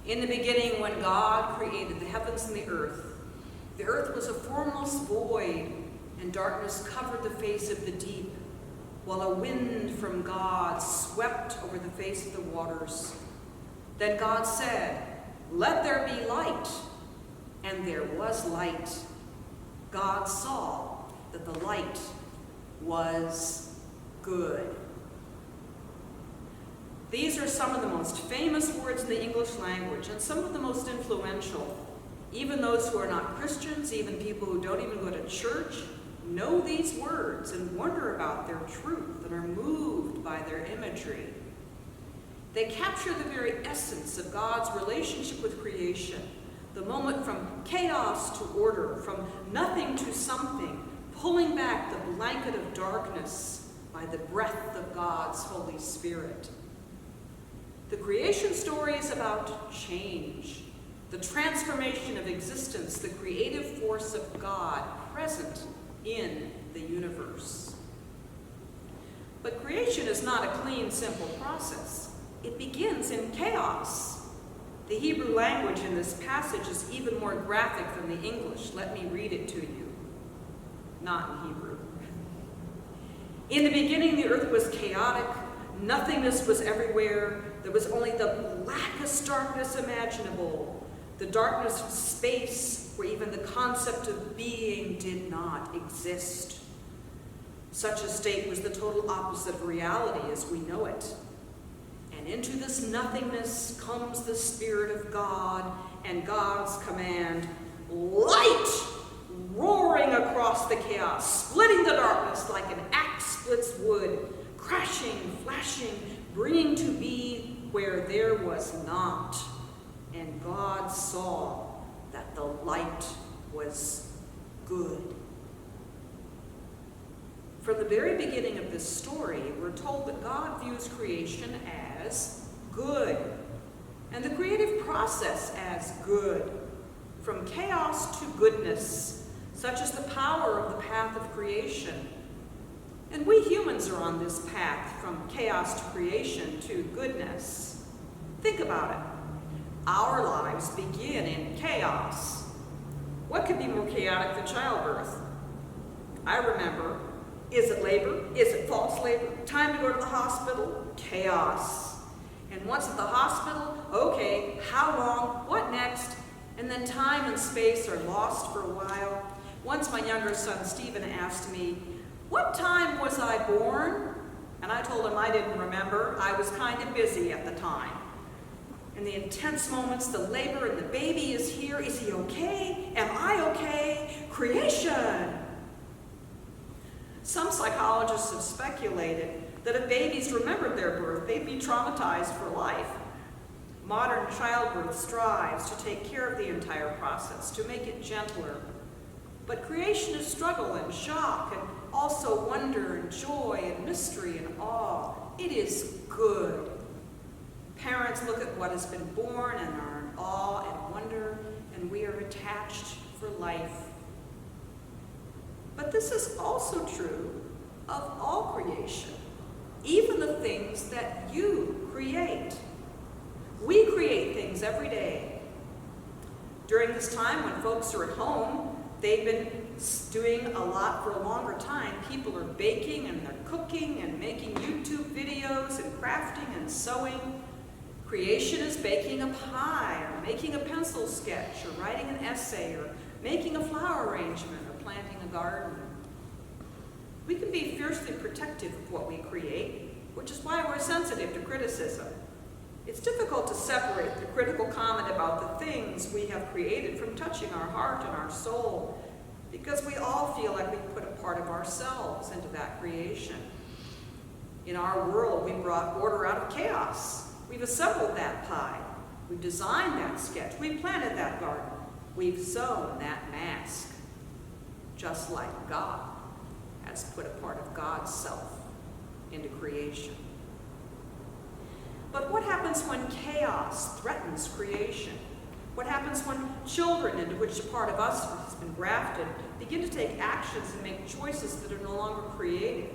In the beginning, when God created the heavens and the earth was a formless void, and darkness covered the face of the deep, while a wind from God swept over the face of the waters. Then God said, "Let there be light," and there was light. God saw that the light was good. These are some of the most famous words in the English language, and some of the most influential. Even those who are not Christians, even people who don't even go to church, know these words and wonder about their truth and are moved by their imagery. They capture the very essence of God's relationship with creation, the moment from chaos to order, from nothing to something, pulling back the blanket of darkness by the breath of God's Holy Spirit. The creation story is about change, the transformation of existence, the creative force of God present in the universe. But creation is not a clean, simple process. It begins in chaos. The Hebrew language in this passage is even more graphic than the English. Let me read it to you. Not in Hebrew. In the beginning, the earth was chaotic. Nothingness was everywhere. There was only the blackest darkness imaginable. The darkness of space where even the concept of being did not exist. Such a state was the total opposite of reality as we know it. And into this nothingness comes the Spirit of God and God's command, light, roaring across the chaos, splitting the darkness like an axe splits wood, crashing, flashing, bringing to be where there was not. And God saw that the light was good. From the very beginning of this story, we're told that God views creation as good, and the creative process as good, from chaos to goodness, such as the power of the path of creation. And we humans are on this path from chaos to creation to goodness. Think about it. Our lives begin in chaos. What could be more chaotic than childbirth? I remember, is it labor? Is it false labor? Time to go to the hospital? Chaos. And once at the hospital, okay, how long? What next? And then time and space are lost for a while. Once my younger son, Stephen, asked me, "What time was I born?" And I told him I didn't remember. I was kind of busy at the time. In the intense moments, the labor and the baby is here. Is he okay? Am I okay? Creation. Some psychologists have speculated that if babies remembered their birth, they'd be traumatized for life. Modern childbirth strives to take care of the entire process, to make it gentler. But creation is struggle and shock, and also wonder and joy and mystery and awe. It is good. Parents look at what has been born and are in awe and wonder, and we are attached for life. But this is also true of all creation, even the things that you create. We create things every day. During this time when folks are at home, they've been doing a lot for a longer time. People are baking and they're cooking and making YouTube videos and crafting and sewing. Creation is baking a pie or making a pencil sketch or writing an essay or making a flower arrangement or planting a garden. We can be fiercely protective of what we create, which is why we're sensitive to criticism. It's difficult to separate the critical comment about the things we have created from touching our heart and our soul, because we all feel like we put a part of ourselves into that creation. In our world, we brought order out of chaos. We've assembled that pie. We've designed that sketch. We've planted that garden. We've sewn that mask. Just like God has put a part of God's self into creation. But what happens when chaos threatens creation? What happens when children, into which a part of us has been grafted, begin to take actions and make choices that are no longer creative?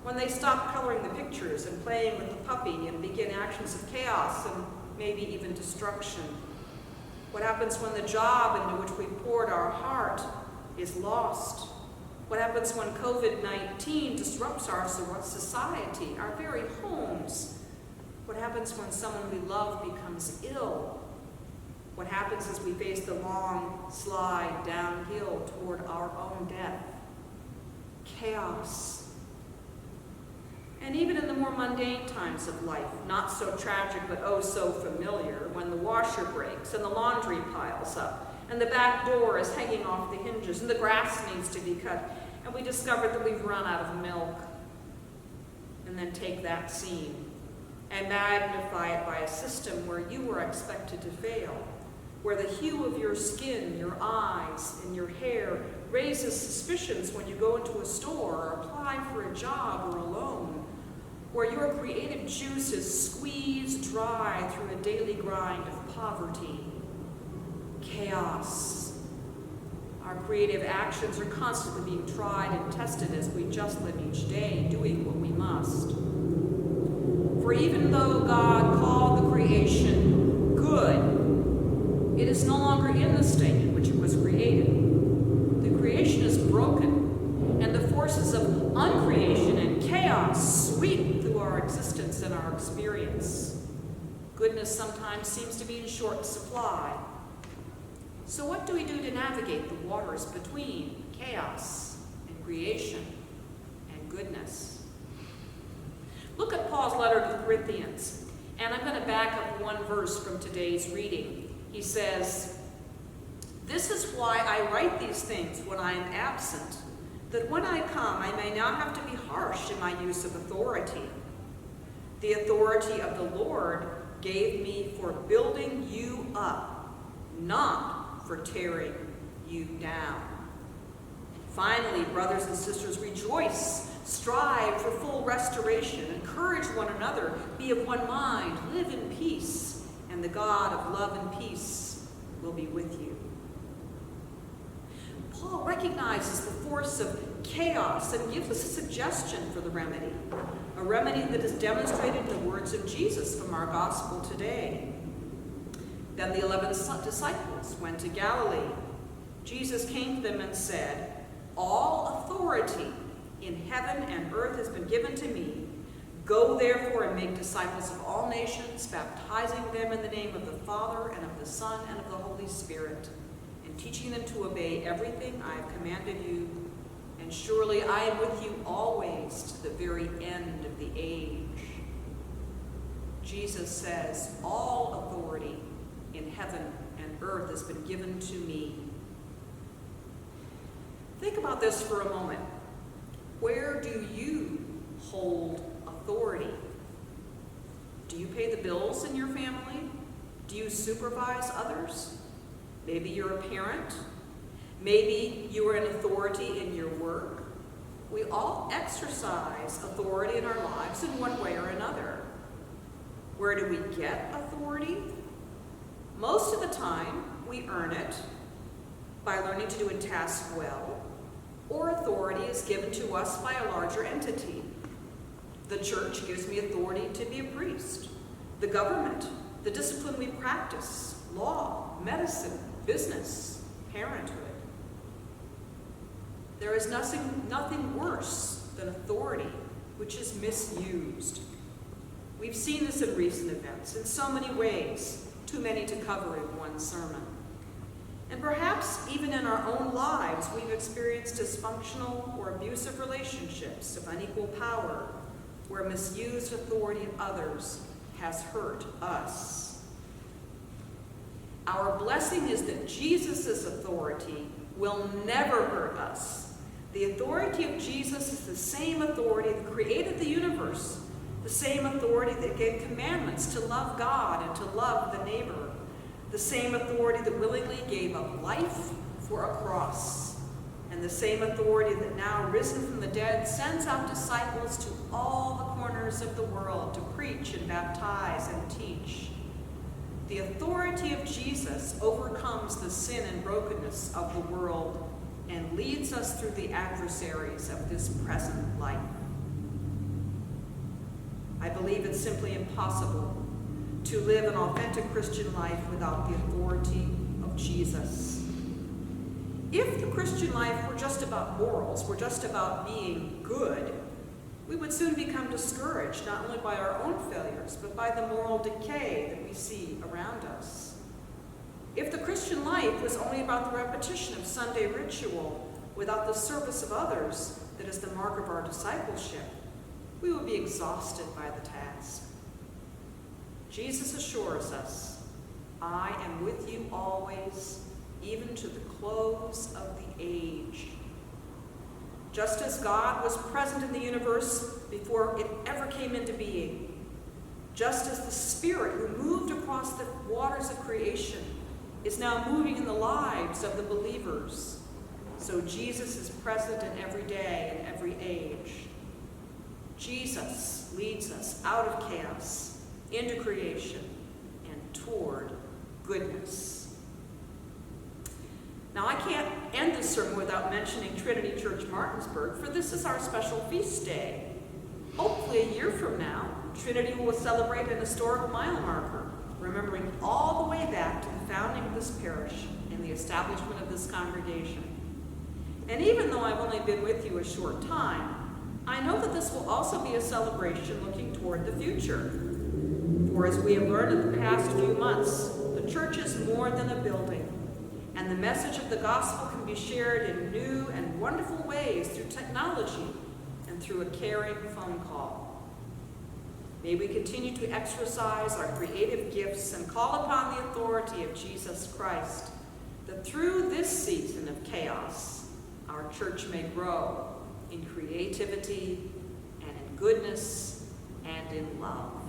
When they stop coloring the pictures and playing with the puppy and begin actions of chaos and maybe even destruction? What happens when the job into which we poured our heart is lost? What happens when COVID-19 disrupts our society, our very homes? What happens when someone we love becomes ill? What happens as we face the long slide downhill toward our own death? Chaos. And even in the more mundane times of life, not so tragic but oh so familiar, when the washer breaks and the laundry piles up and the back door is hanging off the hinges and the grass needs to be cut and we discover that we've run out of milk. And then take that scene and magnify it by a system where you were expected to fail, where the hue of your skin, your eyes, and your hair raises suspicions when you go into a store or apply for a job or a loan, where your creative juice is squeezed dry through a daily grind of poverty. Chaos. Our creative actions are constantly being tried and tested as we just live each day, doing what we must. For even though God called the creation good, it is no longer in the state in which it was created. The creation is broken, and the forces of uncreation and chaos sweep through our existence and our experience. Goodness sometimes seems to be in short supply. So what do we do to navigate the waters between chaos and creation and goodness? Look at Paul's letter to the Corinthians, and I'm going to back up one verse from today's reading. He says, "This is why I write these things when I am absent, that when I come I may not have to be harsh in my use of authority. The authority of the Lord gave me for building you up, not for tearing you down. Finally, brothers and sisters, rejoice, strive for full restoration, encourage one another, be of one mind, live in peace, and the God of love and peace will be with you." Paul recognizes the force of chaos and gives us a suggestion for the remedy, a remedy that is demonstrated in the words of Jesus from our gospel today. Then the 11 disciples went to Galilee. Jesus came to them and said, "All authority in heaven and earth has been given to me. Go therefore and make disciples of all nations, baptizing them in the name of the Father and of the Son and of the Holy Spirit, and teaching them to obey everything I have commanded you. And surely I am with you always to the very end of the age." Jesus says, all authority in heaven and earth has been given to me. Think about this for a moment. Where do you hold authority? Do you pay the bills in your family? Do you supervise others? Maybe you're a parent. Maybe you are an authority in your work. We all exercise authority in our lives in one way or another. Where do we get authority? Most of the time, we earn it by learning to do a task well, or authority is given to us by a larger entity. The church gives me authority to be a priest. The government, the discipline we practice, law, medicine, business, parenthood. There is nothing worse than authority which is misused. We've seen this in recent events in so many ways, too many to cover in one sermon. And perhaps even in our own lives, we've experienced dysfunctional or abusive relationships of unequal power, where misused authority of others has hurt us. Our blessing is that Jesus' authority will never hurt us. The authority of Jesus is the same authority that created the universe, the same authority that gave commandments to love God and to love the neighbor, the same authority that willingly gave up life for a cross, and the same authority that now, risen from the dead, sends out disciples to all the corners of the world to preach and baptize and teach. The authority of Jesus overcomes the sin and brokenness of the world and leads us through the adversaries of this present life. I believe it's simply impossible to live an authentic Christian life without the authority of Jesus. If the Christian life were just about morals, were just about being good, we would soon become discouraged, not only by our own failures, but by the moral decay that we see around us. If the Christian life was only about the repetition of Sunday ritual without the service of others that is the mark of our discipleship, we would be exhausted by the task. Jesus assures us, I am with you always, even to the close of the age. Just as God was present in the universe before it ever came into being, just as the Spirit who moved across the waters of creation is now moving in the lives of the believers, so Jesus is present in every day and every age. Jesus leads us out of chaos, into creation, and toward goodness. Now, I can't end this sermon without mentioning Trinity Church Martinsburg, for this is our special feast day. Hopefully a year from now, Trinity will celebrate an historic mile marker, remembering all the way back to the founding of this parish and the establishment of this congregation. And even though I've only been with you a short time, I know that this will also be a celebration looking toward the future. For as we have learned in the past few months, the church is more than a building, and the message of the gospel can be shared in new and wonderful ways through technology and through a caring phone call. May we continue to exercise our creative gifts and call upon the authority of Jesus Christ, that through this season of chaos, our church may grow in creativity and in goodness and in love.